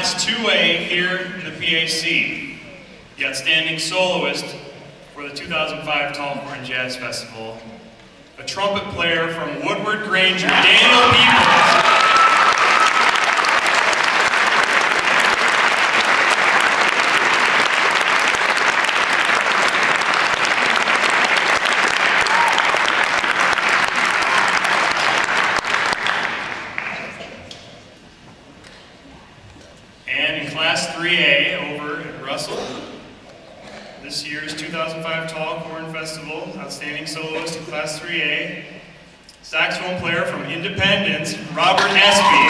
Class 2A here in the PAC, the outstanding soloist for the 2005 Tall Corn Jazz Festival, a trumpet player from Woodward-Granger, Daniel Peoples. Class 3A over at Russell, this year's 2005 Tall Corn Festival, outstanding soloist in Class 3A, saxophone player from Independence, Robert Espy.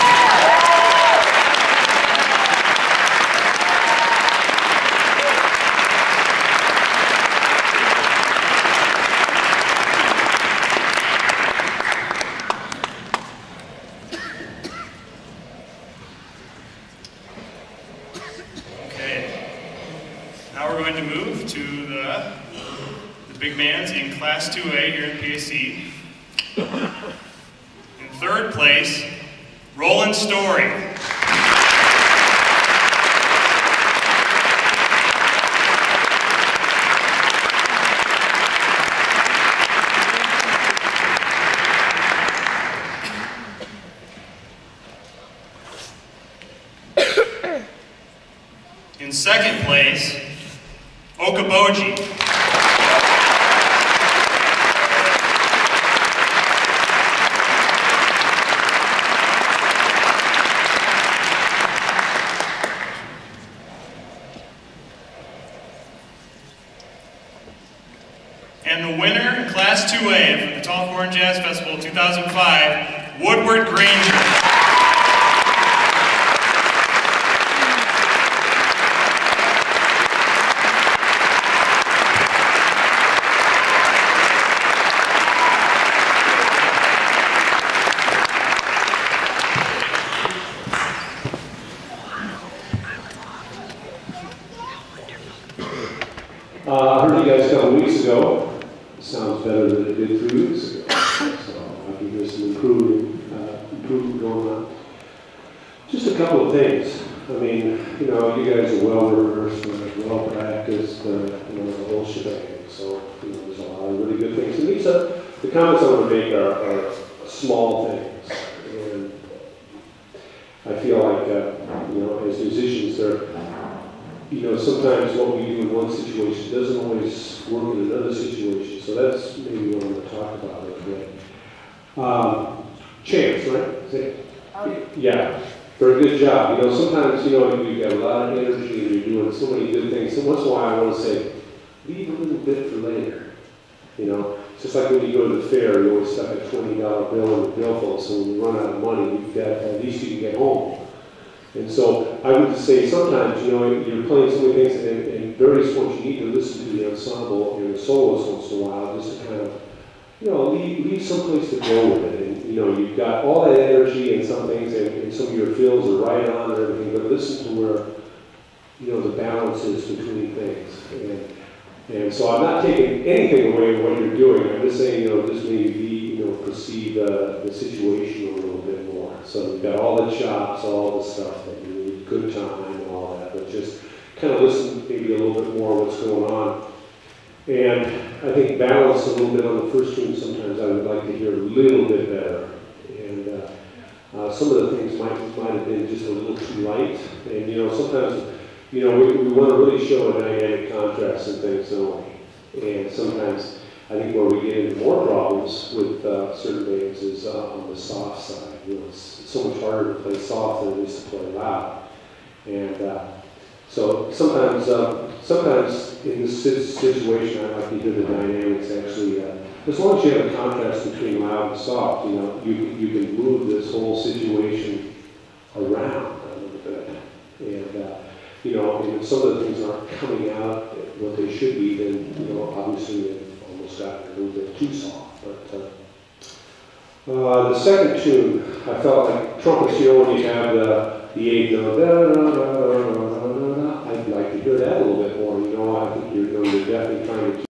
Now we're going to move to the big bands in Class 2A here in PAC. In third place, Roland Story. In second place, Okaboji. And the winner in Class 2A for the Tall Corn Jazz Festival 2005, Woodward-Granger. I heard you guys a couple weeks ago. It sounds better than it did 3 weeks ago. So I think there's some improvement going on. Just a couple of things. I mean, you know, you guys are well rehearsed and well practiced, the whole shebang. So, there's a lot of really good things. And these are, the comments I want to make are small things. And I feel like, as musicians, sometimes what we do in one situation doesn't always work in another situation. So that's maybe what I'm going to talk about a little bit. Chance, right? Yeah, very good job. Sometimes, you've got a lot of energy and you're doing so many good things. So once in a while I want to say, leave a little bit for later. It's just like when you go to the fair, you always stuck a $20 bill in the billfold, so when you run out of money, you've got, at least you can get home. And so I would just say sometimes, you're playing so many things, and various points you need to listen to the ensemble and the soloist once in a while, just to kind of, leave someplace to go with it. And, you've got all that energy and some things, and some of your fills are right on and everything, but listen to where, the balance is between things. And so I'm not taking anything away from what you're doing. I'm just saying, just maybe, perceive the situation a little bit more. So you've got all the chops, all the stuff that you need, good time and all that, but just kind of listen maybe a little bit more what's going on. And I think balance a little bit on the first tune, sometimes I would like to hear a little bit better. And some of the things might have been just a little too light. And sometimes, we want to really show a dynamic contrast and things, don't we? And sometimes I think where we get into more problems with certain bands is on the soft side. It's so much harder to play soft than it is to play loud. And so sometimes in this situation, I like to hear the dynamics actually. As long as you have a contrast between loud and soft, you can move this whole situation around a little bit. And if some of the things aren't coming out what they should be, then obviously almost got a little bit too soft. But the second tune, I felt like trumpets, when you have the eighth note, I'd like to hear that a little bit more. I think you're definitely trying to